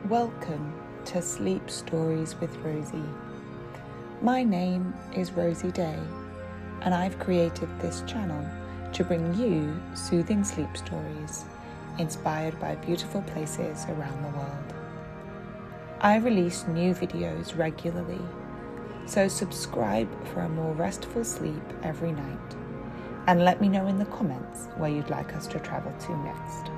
Welcome to Sleep Stories with Rosie. My name is Rosie Day, and I've created this channel to bring you soothing sleep stories inspired by beautiful places around the world. I release new videos regularly, so subscribe for a more restful sleep every night, and let me know in the comments where you'd like us to travel to next.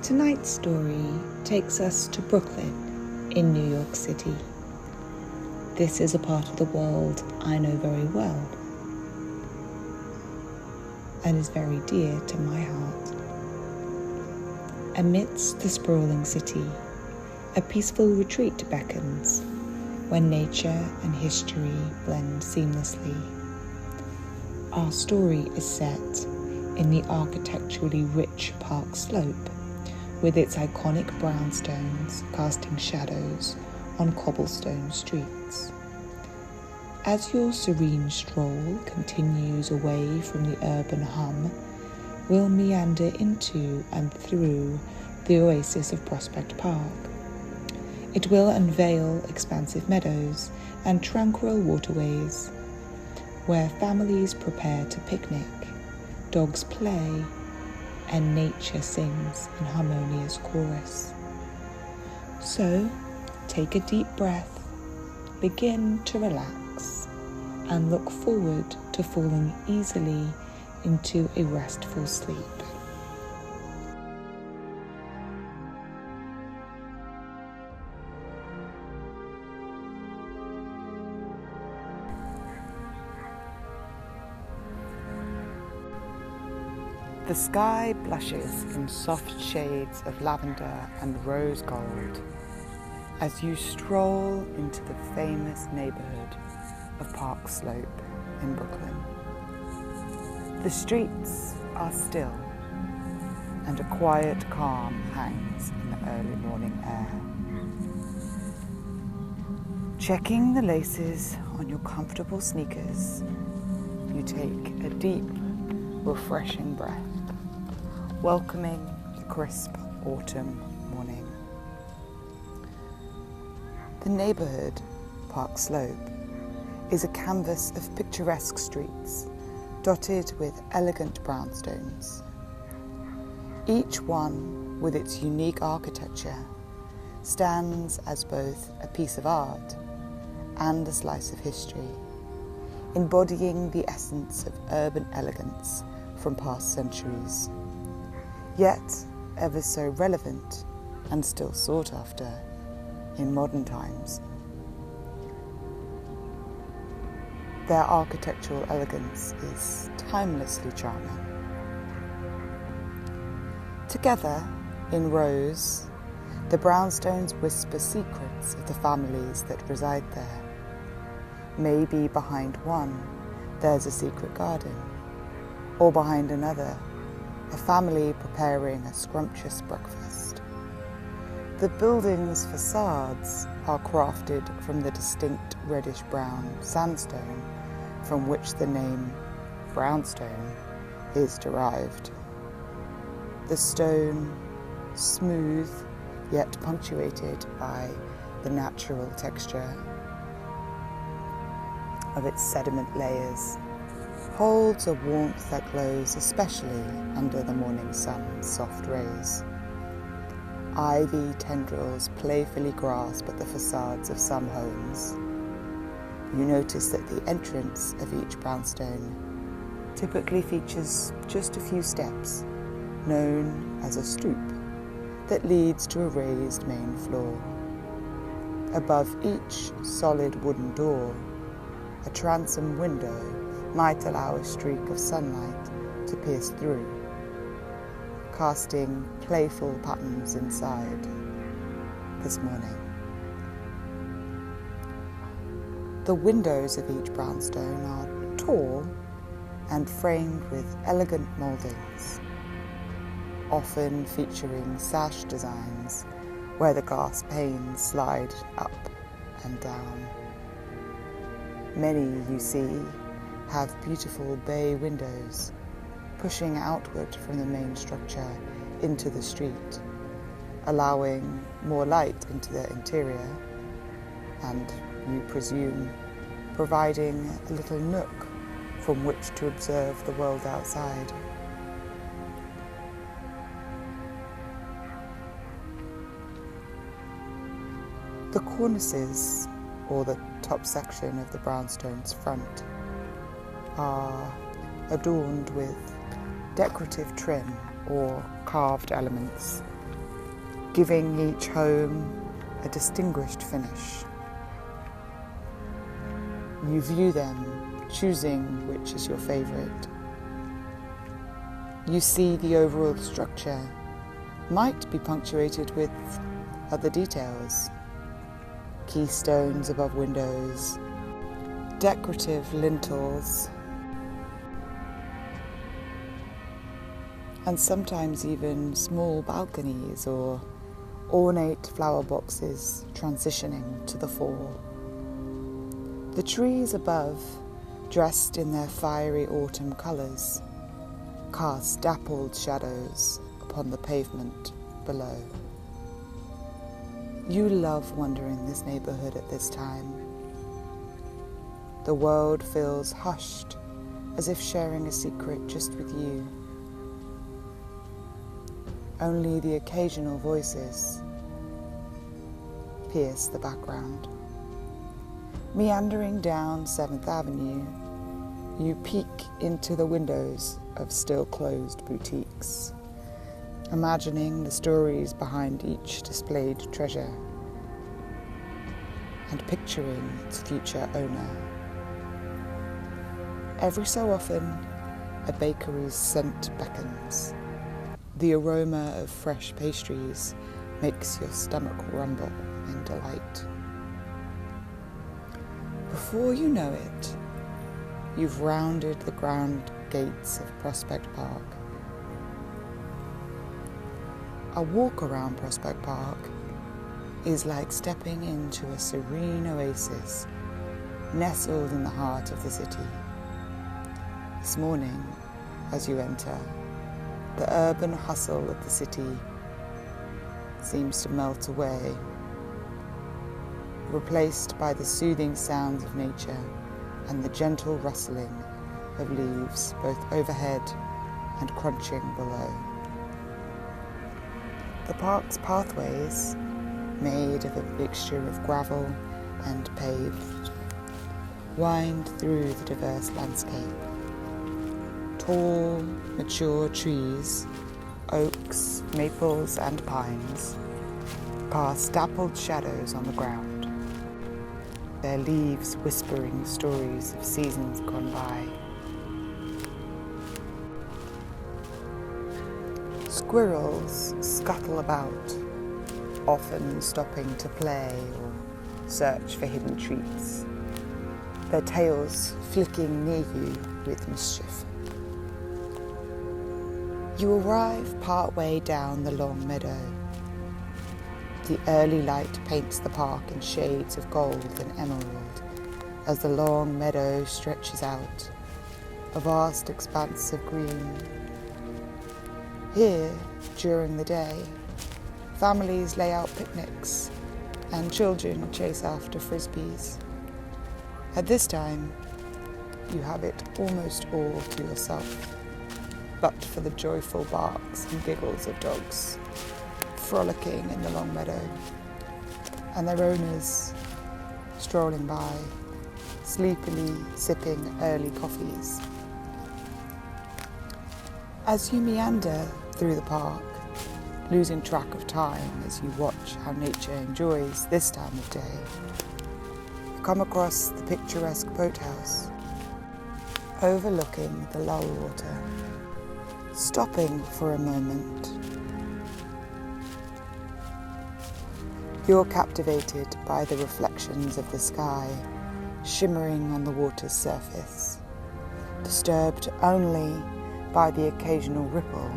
Tonight's story takes us to Brooklyn in New York City. This is a part of the world I know very well and is very dear to my heart. Amidst the sprawling city, a peaceful retreat beckons when nature and history blend seamlessly. Our story is set in the architecturally rich Park Slope, with its iconic brownstones casting shadows on cobblestone streets. As your serene stroll continues away from the urban hum, we'll meander into and through the oasis of Prospect Park. It will unveil expansive meadows and tranquil waterways, where families prepare to picnic, dogs play, and nature sings in harmonious chorus. So, take a deep breath, begin to relax, and look forward to falling easily into a restful sleep. The sky blushes in soft shades of lavender and rose gold as you stroll into the famous neighborhood of Park Slope in Brooklyn. The streets are still, and a quiet calm hangs in the early morning air. Checking the laces on your comfortable sneakers, you take a deep, refreshing breath, welcoming the crisp autumn morning. The neighborhood, Park Slope, is a canvas of picturesque streets dotted with elegant brownstones. Each one, with its unique architecture, stands as both a piece of art and a slice of history, embodying the essence of urban elegance from past centuries, yet ever so relevant and still sought after in modern times. Their architectural elegance is timelessly charming. Together, in rows, the brownstones whisper secrets of the families that reside there. Maybe behind one, there's a secret garden, or behind another, a family preparing a scrumptious breakfast. The building's facades are crafted from the distinct reddish-brown sandstone from which the name brownstone is derived. The stone, smooth yet punctuated by the natural texture of its sediment layers, holds a warmth that glows especially under the morning sun's soft rays. Ivy tendrils playfully grasp at the facades of some homes. You notice that the entrance of each brownstone typically features just a few steps, known as a stoop, that leads to a raised main floor. Above each solid wooden door, a transom window might allow a streak of sunlight to pierce through, casting playful patterns inside this morning. The windows of each brownstone are tall and framed with elegant mouldings. often featuring sash designs where the glass panes slide up and down. Many, you see, have beautiful bay windows pushing outward from the main structure into the street, allowing more light into their interior and, you presume, providing a little nook from which to observe the world outside. The cornices, or the top section of the brownstone's front, are adorned with decorative trim or carved elements, giving each home a distinguished finish. You view them, choosing which is your favourite. You see the overall structure might be punctuated with other details: keystones above windows, decorative lintels, and sometimes even small balconies or ornate flower boxes transitioning to the fore. The trees above, dressed in their fiery autumn colours, cast dappled shadows upon the pavement below. You love wandering this neighbourhood at this time. The world feels hushed, as if sharing a secret just with you. Only the occasional voices pierce the background. Meandering down 7th Avenue, you peek into the windows of still-closed boutiques, imagining the stories behind each displayed treasure and picturing its future owner. Every so often, a bakery's scent beckons. The aroma of fresh pastries makes your stomach rumble in delight. Before you know it, you've rounded the grand gates of Prospect Park. A walk around Prospect Park is like stepping into a serene oasis nestled in the heart of the city. This morning, as you enter, the urban hustle of the city seems to melt away, replaced by the soothing sounds of nature and the gentle rustling of leaves both overhead and crunching below. The park's pathways, made of a mixture of gravel and paved, wind through the diverse landscape. Tall, mature trees, oaks, maples and pines, cast dappled shadows on the ground, their leaves whispering stories of seasons gone by. Squirrels scuttle about, often stopping to play or search for hidden treats, their tails flicking near you with mischief. You arrive partway down the long meadow. The early light paints the park in shades of gold and emerald as the long meadow stretches out, a vast expanse of green. Here, during the day, families lay out picnics and children chase after frisbees. At this time, you have it almost all to yourself, but for the joyful barks and giggles of dogs frolicking in the long meadow, and their owners strolling by, sleepily sipping early coffees. As you meander through the park, losing track of time as you watch how nature enjoys this time of day, you come across the picturesque boathouse overlooking the lull water. Stopping for a moment, you're captivated by the reflections of the sky shimmering on the water's surface, disturbed only by the occasional ripple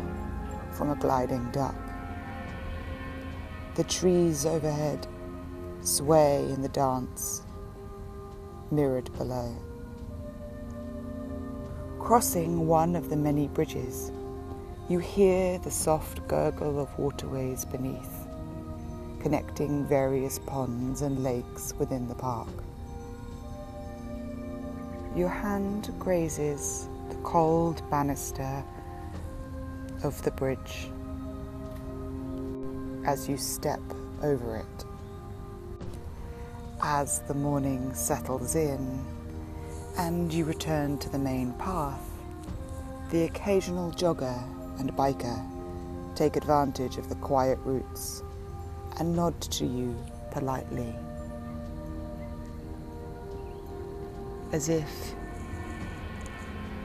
from a gliding duck. The trees overhead sway in the dance, mirrored below. Crossing one of the many bridges, you hear the soft gurgle of waterways beneath, connecting various ponds and lakes within the park. Your hand grazes the cold banister of the bridge as you step over it. As the morning settles in and you return to the main path, the occasional jogger and biker take advantage of the quiet routes and nod to you politely, as if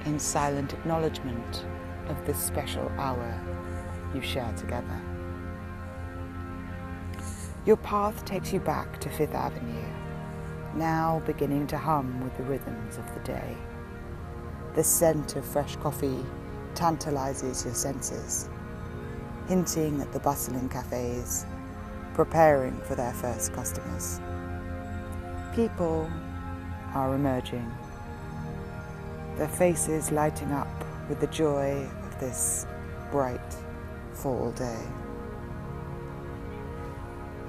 in silent acknowledgement of this special hour you share together. Your path takes you back to Fifth Avenue, now beginning to hum with the rhythms of the day. The scent of fresh coffee tantalizes your senses, hinting at the bustling cafes preparing for their first customers. People are emerging, their faces lighting up with the joy of this bright fall day.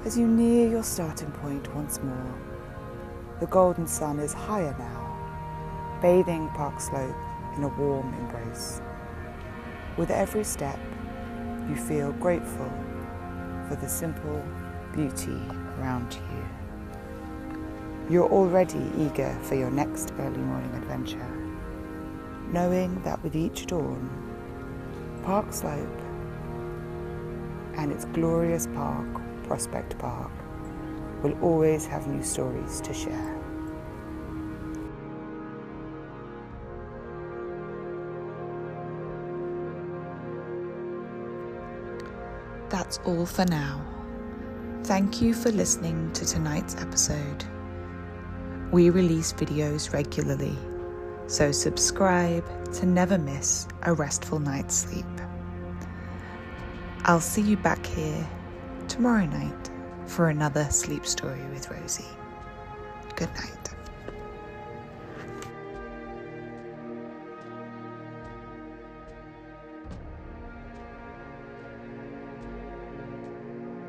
As you near your starting point once more, the golden sun is higher now, bathing Park Slope in a warm embrace. With every step, you feel grateful for the simple beauty around you. You're already eager for your next early morning adventure, knowing that with each dawn, Park Slope and its glorious park, Prospect Park, will always have new stories to share. That's all for now. Thank you for listening to tonight's episode. We release videos regularly, so subscribe to never miss a restful night's sleep. I'll see you back here tomorrow night for another sleep story with Rosie. Good night.